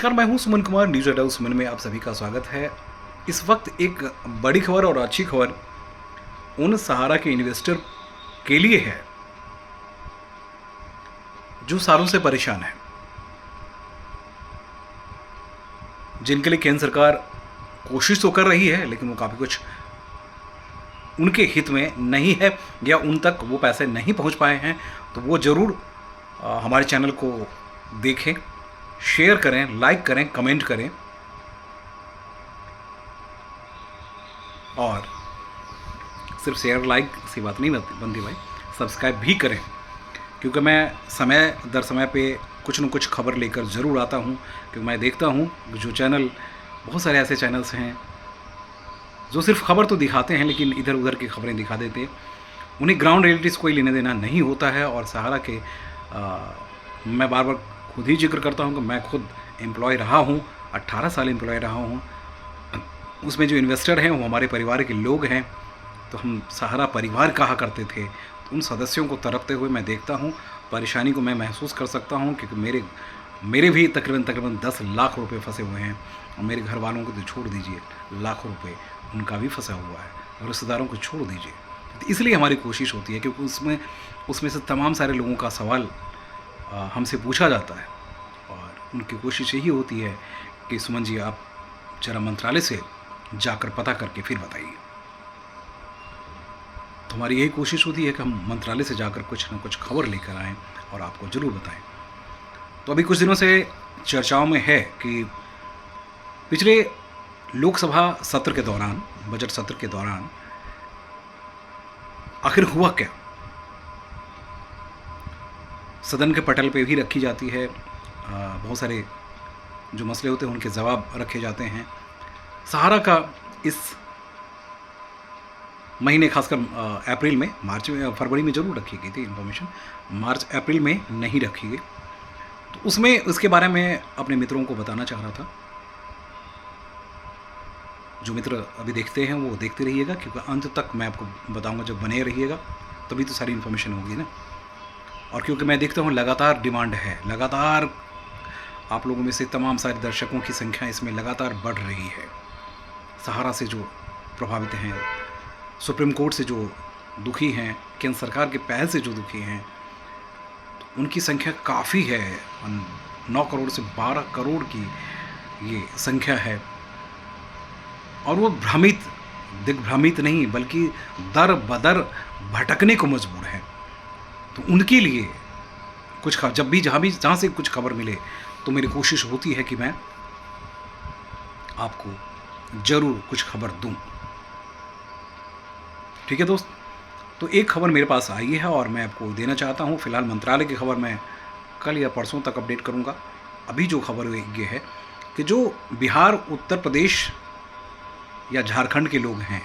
नमस्कार, मैं हूं सुमन कुमार। न्यूज अड्डा सुमन में आप सभी का स्वागत है। इस वक्त एक बड़ी खबर और अच्छी खबर उन सहारा के इन्वेस्टर के लिए है जो सालों से परेशान है, जिनके लिए केंद्र सरकार कोशिश तो कर रही है लेकिन वो काफ़ी कुछ उनके हित में नहीं है या उन तक वो पैसे नहीं पहुंच पाए हैं। तो वो ज़रूर हमारे चैनल को देखें, शेयर करें, लाइक करें, कमेंट करें और सिर्फ शेयर लाइक से बात नहीं बनती भाई, सब्सक्राइब भी करें, क्योंकि मैं समय दर समय पे कुछ न कुछ खबर लेकर ज़रूर आता हूँ। क्योंकि मैं देखता हूँ जो चैनल, बहुत सारे ऐसे चैनल्स हैं जो सिर्फ खबर तो दिखाते हैं लेकिन इधर उधर की खबरें दिखा देते, उन्हें ग्राउंड रियलिटीज़ कोई लेने देना नहीं होता है। और सहारा के मैं बार बार खुद ही जिक्र करता हूँ कि मैं खुद एम्प्लॉय रहा हूँ, 18 साल एम्प्लॉय रहा हूँ। उसमें जो इन्वेस्टर हैं वो हमारे परिवार के लोग हैं, तो हम सहारा परिवार कहा करते थे। तो उन सदस्यों को तरपते हुए मैं देखता हूँ, परेशानी को मैं महसूस कर सकता हूँ, क्योंकि मेरे भी तकरीबन 10 लाख रुपए फंसे हुए हैं। और मेरे घर वालों को तो छोड़ दीजिए, लाखों रुपए उनका भी फंसा हुआ है, और रिश्तेदारों को छोड़ दीजिए। तो इसलिए हमारी कोशिश होती है, क्योंकि उसमें से तमाम सारे लोगों का सवाल हमसे पूछा जाता है, और उनकी कोशिश यही होती है कि सुमन जी आप जरा मंत्रालय से जाकर पता करके फिर बताइए। तो हमारी यही कोशिश होती है कि हम मंत्रालय से जाकर कुछ न कुछ खबर लेकर आएँ और आपको ज़रूर बताएं। तो अभी कुछ दिनों से चर्चाओं में है कि पिछले लोकसभा सत्र के दौरान, बजट सत्र के दौरान आखिर हुआ क्या। सदन के पटल पे भी रखी जाती है, बहुत सारे जो मसले होते हैं उनके जवाब रखे जाते हैं। सहारा का इस महीने, खासकर अप्रैल में, मार्च में, फरवरी में ज़रूर रखी गई थी इन्फॉर्मेशन, मार्च अप्रैल में नहीं रखी गई। तो उसमें उसके बारे में अपने मित्रों को बताना चाह रहा था। जो मित्र अभी देखते हैं वो देखते रहिएगा, क्योंकि अंत तक मैं आपको बताऊंगा। जब बने रहिएगा तभी तो सारी इन्फॉर्मेशन होगी ना। और क्योंकि मैं देखता हूँ लगातार डिमांड है, लगातार आप लोगों में से तमाम सारे दर्शकों की संख्या इसमें लगातार बढ़ रही है। सहारा से जो प्रभावित हैं, सुप्रीम कोर्ट से जो दुखी हैं, केंद्र सरकार के पहल से जो दुखी हैं, तो उनकी संख्या काफ़ी है। 9 करोड़ से 12 करोड़ की ये संख्या है। और वो दिग्भ्रमित नहीं बल्कि दर बदर भटकने को मजबूर है। तो उनके लिए कुछ जहाँ से कुछ खबर मिले तो मेरी कोशिश होती है कि मैं आपको ज़रूर कुछ खबर दूं। ठीक है दोस्त, तो एक खबर मेरे पास आई है और मैं आपको देना चाहता हूं। फिलहाल मंत्रालय की खबर मैं कल या परसों तक अपडेट करूंगा। अभी जो खबर ये है कि जो बिहार, उत्तर प्रदेश या झारखंड के लोग हैं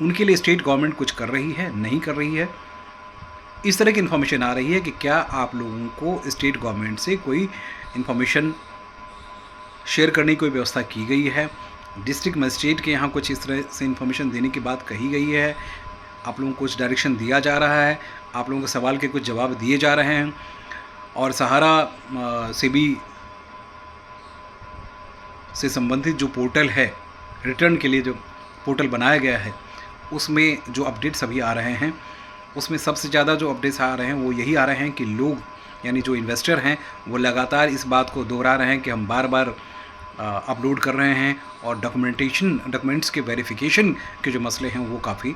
उनके लिए स्टेट गवर्नमेंट कुछ कर रही है, नहीं कर रही है। इस तरह की इन्फॉर्मेशन आ रही है कि क्या आप लोगों को स्टेट गवर्नमेंट से कोई इन्फॉर्मेशन शेयर करने की कोई व्यवस्था की गई है। डिस्ट्रिक्ट मजिस्ट्रेट के यहाँ कुछ इस तरह से इन्फॉर्मेशन देने की बात कही गई है। आप लोगों को कुछ डायरेक्शन दिया जा रहा है, आप लोगों के सवाल के कुछ जवाब दिए जा रहे हैं। और सहारा से भी से संबंधित जो पोर्टल है, रिटर्न के लिए जो पोर्टल बनाया गया है, उसमें जो अपडेट्स अभी आ रहे हैं, उसमें सबसे ज़्यादा जो अपडेट्स आ रहे हैं वो यही आ रहे हैं कि लोग, यानी जो इन्वेस्टर हैं, वो लगातार इस बात को दोहरा रहे हैं कि हम बार बार अपलोड कर रहे हैं। और डॉक्यूमेंट्स के वेरिफिकेशन के जो मसले हैं वो काफ़ी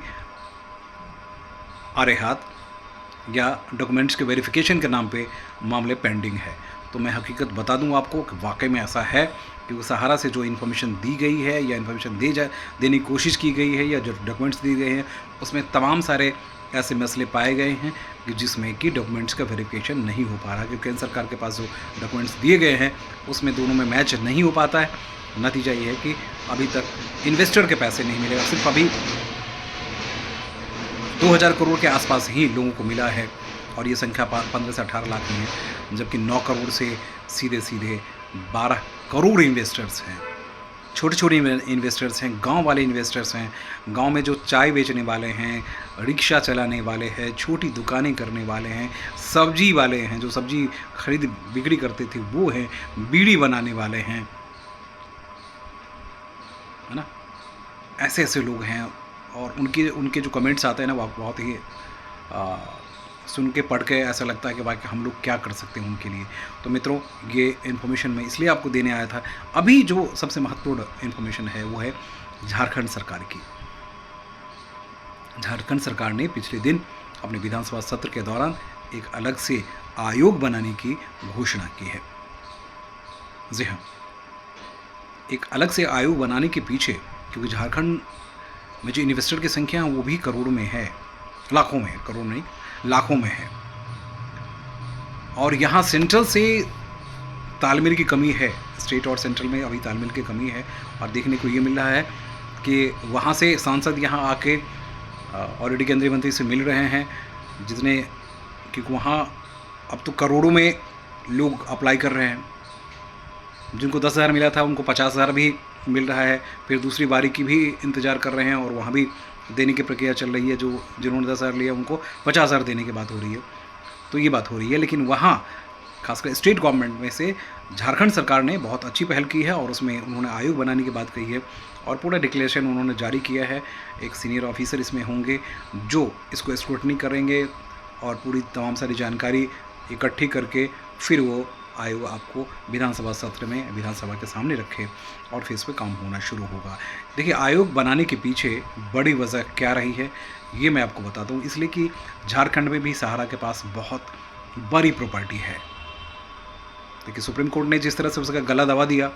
आ रहे हाथ, या डॉक्यूमेंट्स के वेरिफिकेशन के नाम पे मामले पेंडिंग है। तो मैं हकीकत बता दूं आपको कि वाकई में ऐसा है, क्योंकि सहारा से जो इन्फॉर्मेशन दी गई है या इन्फॉर्मेशन देने की कोशिश की गई है या जो डॉक्यूमेंट्स दिए गए हैं, उसमें तमाम सारे ऐसे मसले पाए गए हैं कि जिसमें कि डॉक्यूमेंट्स का वेरिफिकेशन नहीं हो पा रहा। क्योंकि केंद्र सरकार के पास जो डॉक्यूमेंट्स दिए गए हैं उसमें दोनों में मैच नहीं हो पाता है। नतीजा ये है कि अभी तक इन्वेस्टर के पैसे नहीं मिले, सिर्फ अभी 2000 करोड़ के आसपास ही लोगों को मिला है। और ये संख्या 15 से 18 लाख ही है, जबकि 9 करोड़ से सीधे 12 करोड़ इन्वेस्टर्स हैं। छोटे छोटे इन्वेस्टर्स हैं, गांव वाले इन्वेस्टर्स हैं। गांव में जो चाय बेचने वाले हैं, रिक्शा चलाने वाले हैं, छोटी दुकानें करने वाले हैं, सब्जी वाले हैं, जो सब्जी खरीद बिक्री करते थे वो हैं, बीड़ी बनाने वाले हैं, है ना। ऐसे ऐसे लोग हैं और उनके उनके जो कमेंट्स आते हैं ना, वो बहुत ही सुन के पढ़ के ऐसा लगता है कि वाकई हम लोग क्या कर सकते हैं उनके लिए। तो मित्रों, ये इन्फॉर्मेशन मैं इसलिए आपको देने आया था। अभी जो सबसे महत्वपूर्ण इन्फॉर्मेशन है वो है झारखंड सरकार की। झारखंड सरकार ने पिछले दिन अपने विधानसभा सत्र के दौरान एक अलग से आयोग बनाने की घोषणा की है। जी हाँ, एक अलग से आयोग बनाने के पीछे, क्योंकि झारखंड में जो इन्वेस्टर की संख्या है वो भी करोड़ों में है, लाखों में है, करोड़ नहीं लाखों में है। और यहाँ सेंट्रल से तालमेल की कमी है, स्टेट और सेंट्रल में अभी तालमेल की कमी है। और देखने को ये मिल रहा है कि वहाँ से सांसद यहाँ आके ऑलरेडी केंद्रीय मंत्री से मिल रहे हैं, जितने, क्योंकि वहाँ अब तो करोड़ों में लोग अप्लाई कर रहे हैं। जिनको 10,000 मिला था उनको 50,000 भी मिल रहा है, फिर दूसरी बारी की भी इंतज़ार कर रहे हैं और वहाँ भी देने की प्रक्रिया चल रही है। जिन्होंने 10,000 लिया उनको 50,000 देने की बात हो रही है। तो ये बात हो रही है, लेकिन वहाँ खासकर स्टेट गवर्नमेंट में से झारखंड सरकार ने बहुत अच्छी पहल की है और उसमें उन्होंने आयोग बनाने की बात कही है और पूरा डिक्लेरेशन उन्होंने जारी किया है। एक सीनियर ऑफिसर इसमें होंगे जो इसको स्क्रूटनी करेंगे और पूरी तमाम सारी जानकारी इकट्ठी करके फिर वो आयोग आपको विधानसभा सत्र में विधानसभा के सामने रखे और फिर इस पर काम होना शुरू होगा। देखिए, आयोग बनाने के पीछे बड़ी वजह क्या रही है ये मैं आपको बताता हूँ। इसलिए कि झारखंड में भी सहारा के पास बहुत बड़ी प्रॉपर्टी है। देखिए, सुप्रीम कोर्ट ने जिस तरह से उसका गला दबा दिया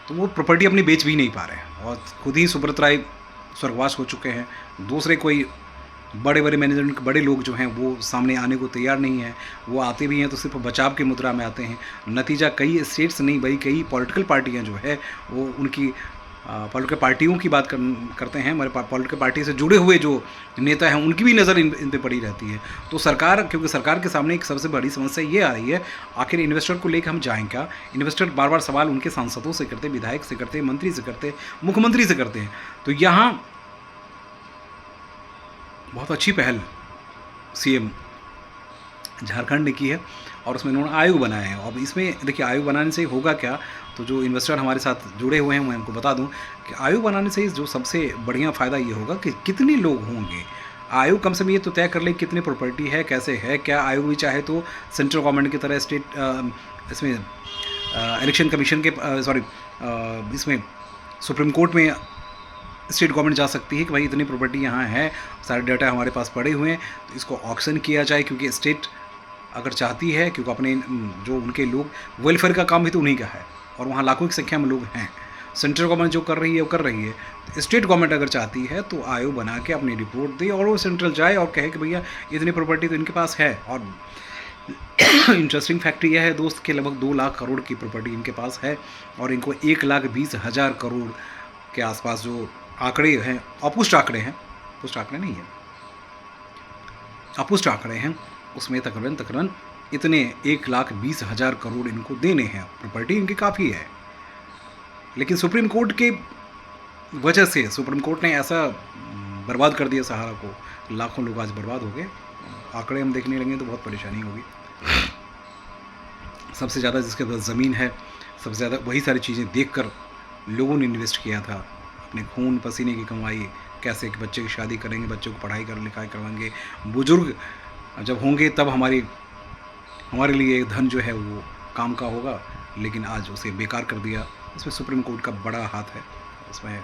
तो वो प्रॉपर्टी अपनी बेच भी नहीं पा रहे हैं और खुद ही सुब्रत राय स्वर्गवास हो चुके हैं। दूसरे कोई बड़े बड़े मैनेजमेंट के बड़े लोग जो हैं वो सामने आने को तैयार नहीं हैं। वो आते भी हैं तो सिर्फ बचाव की मुद्रा में आते हैं। नतीजा कई स्टेट्स नहीं भाई, कई पॉलिटिकल पार्टियां जो है वो उनकी पॉलिटिकल पार्टियों की बात करते हैं। हमारे पॉलिटिकल पार्टी से जुड़े हुए जो नेता हैं उनकी भी नज़र इन पे पड़ी रहती है। तो सरकार, क्योंकि सरकार के सामने एक सबसे बड़ी समस्या ये आ रही है, आखिर इन्वेस्टर को लेकर हम जाएँ क्या। इन्वेस्टर बार बार सवाल उनके सांसदों से करते, विधायक से करते, मंत्री से करते, मुख्यमंत्री से करते हैं। तो यहाँ बहुत अच्छी पहल सीएम झारखंड ने की है और उसमें उन्होंने आयोग बनाया है। अब इसमें देखिए, आयोग बनाने से होगा क्या, तो जो इन्वेस्टर हमारे साथ जुड़े हुए हैं मैं उनको बता दूं कि आयोग बनाने से जो सबसे बढ़िया फ़ायदा ये होगा कि कितने लोग होंगे। आयोग कम से कम ये तो तय कर ले कितनी प्रॉपर्टी है, कैसे है क्या। आयोग भी चाहे तो सेंट्रल गवर्नमेंट की तरह स्टेट इसमें इलेक्शन कमीशन के इसमें सुप्रीम कोर्ट में स्टेट गवर्नमेंट जा सकती है कि भाई इतनी प्रॉपर्टी यहाँ है, सारे डाटा हमारे पास पड़े हुए हैं, तो इसको ऑक्शन किया जाए। क्योंकि स्टेट अगर चाहती है, क्योंकि अपने जो उनके लोग, वेलफेयर का काम भी तो उन्हीं का है और वहाँ लाखों की संख्या में लोग हैं। सेंट्रल गवर्नमेंट जो कर रही है वो कर रही है, तो स्टेट गवर्नमेंट अगर चाहती है तो आयोग बना के अपनी रिपोर्ट दे और वो सेंट्रल जाए और कहे कि भैया इतनी प्रॉपर्टी तो इनके पास है। और इंटरेस्टिंग फैक्ट यह है दोस्त कि लगभग 2 लाख करोड़ की प्रॉपर्टी इनके पास है और इनको 1,20,000 करोड़ के आसपास जो आंकड़े हैं, अपुष्ट आंकड़े हैं, पुष्ट आंकड़े नहीं है, अपुष्ट आंकड़े हैं, उसमें तकरीबन इतने 1,20,000 करोड़ इनको देने हैं। प्रॉपर्टी इनकी काफ़ी है, लेकिन सुप्रीम कोर्ट के वजह से सुप्रीम कोर्ट ने ऐसा बर्बाद कर दिया सहारा को, लाखों लोग आज बर्बाद हो गए। आंकड़े हम देखने लगे तो बहुत परेशानी होगी। सबसे ज़्यादा जिसके पास ज़मीन है, सबसे ज़्यादा वही सारी चीज़ें देखकर लोगों ने इन्वेस्ट किया था, अपने खून पसीने की कमाई, कैसे कि बच्चे की शादी करेंगे, बच्चों को पढ़ाई लिखाई करवाएंगे, बुजुर्ग जब होंगे तब हमारे लिए धन जो है वो काम का होगा, लेकिन आज उसे बेकार कर दिया। इसमें सुप्रीम कोर्ट का बड़ा हाथ है। इसमें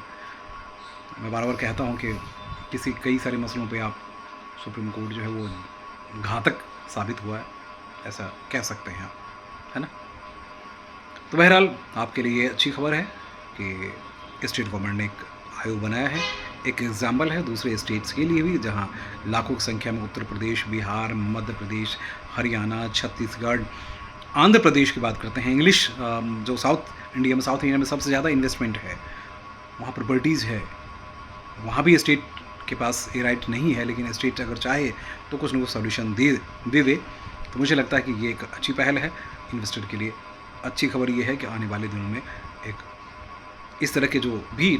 मैं बार बार कहता हूँ कि कई सारे मसलों पे आप सुप्रीम कोर्ट जो है वो घातक साबित हुआ है, ऐसा कह सकते हैं आप, है ना। तो बहरहाल आपके लिए अच्छी खबर है कि स्टेट गवर्नमेंट ने एक आयोग बनाया है। एक एग्जाम्पल है दूसरे स्टेट्स के लिए भी, जहां लाखों की संख्या में उत्तर प्रदेश, बिहार, मध्य प्रदेश, हरियाणा, छत्तीसगढ़, आंध्र प्रदेश की बात करते हैं। इंग्लिश जो साउथ इंडिया में सबसे ज़्यादा इन्वेस्टमेंट है, वहाँ प्रॉपर्टीज़ है, वहाँ भी स्टेट के पास ये राइट नहीं है, लेकिन स्टेट अगर चाहे तो कुछ न कुछ सोल्यूशन दे। तो मुझे लगता है कि ये एक अच्छी पहल है इन्वेस्टर के लिए। अच्छी खबर ये है कि आने वाले दिनों में एक इस तरह के जो भी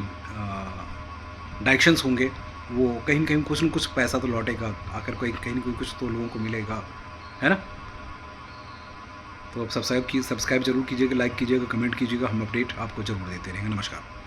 डायरेक्शंस होंगे वो कहीं न कहीं कुछ न कुछ पैसा तो लौटेगा, आकर कहीं न कहीं कुछ तो लोगों को मिलेगा, है ना। तो अब सब्सक्राइब जरूर कीजिएगा, लाइक कीजिएगा, कमेंट कीजिएगा, हम अपडेट आपको जरूर देते रहेंगे। नमस्कार।